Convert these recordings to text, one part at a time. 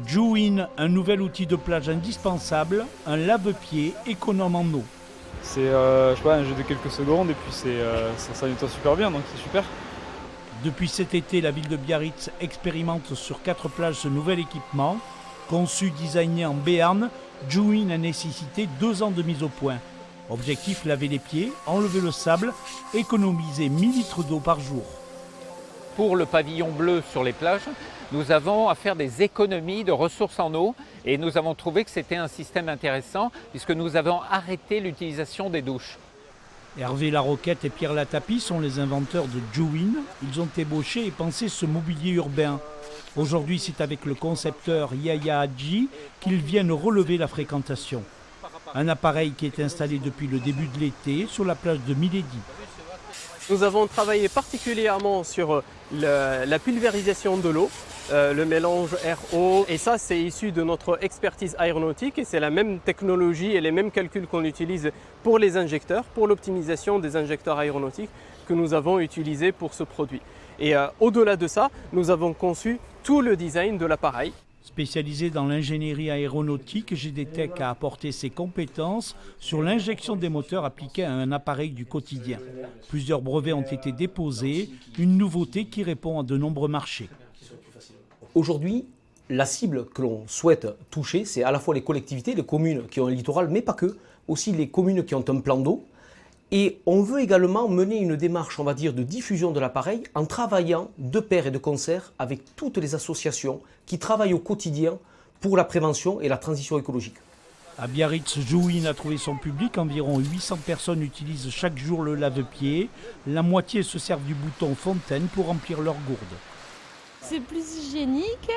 Juwin, un nouvel outil de plage indispensable, un lave-pieds économe en eau. C'est je sais pas, un jeu de quelques secondes et puis ça nettoie super bien, donc c'est super. Depuis cet été, la ville de Biarritz expérimente sur 4 plages ce nouvel équipement. Conçu, designé en Béarn, Juwin a nécessité 2 ans de mise au point. Objectif, laver les pieds, enlever le sable, économiser 1000 litres d'eau par jour. Pour le pavillon bleu sur les plages, nous avons à faire des économies de ressources en eau et nous avons trouvé que c'était un système intéressant puisque nous avons arrêté l'utilisation des douches. Hervé Laroquette et Pierre Latapie sont les inventeurs de Juwin. Ils ont ébauché et pensé ce mobilier urbain. Aujourd'hui, c'est avec le concepteur Yaya Hadji qu'ils viennent relever la fréquentation. Un appareil qui est installé depuis le début de l'été sur la plage de Milady. Nous avons travaillé particulièrement sur la pulvérisation de l'eau, le mélange air-eau. Et ça, c'est issu de notre expertise aéronautique et c'est la même technologie et les mêmes calculs qu'on utilise pour les injecteurs, pour l'optimisation des injecteurs aéronautiques que nous avons utilisés pour ce produit. Et au-delà de ça, nous avons conçu tout le design de l'appareil. Spécialisé dans l'ingénierie aéronautique, GDTech a apporté ses compétences sur l'injection des moteurs appliqués à un appareil du quotidien. Plusieurs brevets ont été déposés, une nouveauté qui répond à de nombreux marchés. Aujourd'hui, la cible que l'on souhaite toucher, c'est à la fois les collectivités, les communes qui ont un littoral, mais pas que, aussi les communes qui ont un plan d'eau. Et on veut également mener une démarche, on va dire, de diffusion de l'appareil en travaillant de pair et de concert avec toutes les associations qui travaillent au quotidien pour la prévention et la transition écologique. À Biarritz, Juwin a trouvé son public. Environ 800 personnes utilisent chaque jour le lave-pieds. La moitié se servent du bouton fontaine pour remplir leur gourde. C'est plus hygiénique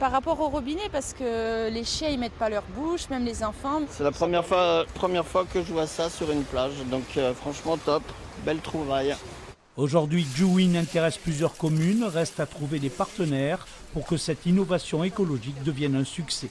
par rapport au robinet parce que les chiens ils mettent pas leur bouche, même les enfants. C'est la première fois que je vois ça sur une plage, donc franchement top, belle trouvaille. Aujourd'hui, Juwin intéresse plusieurs communes, reste à trouver des partenaires pour que cette innovation écologique devienne un succès.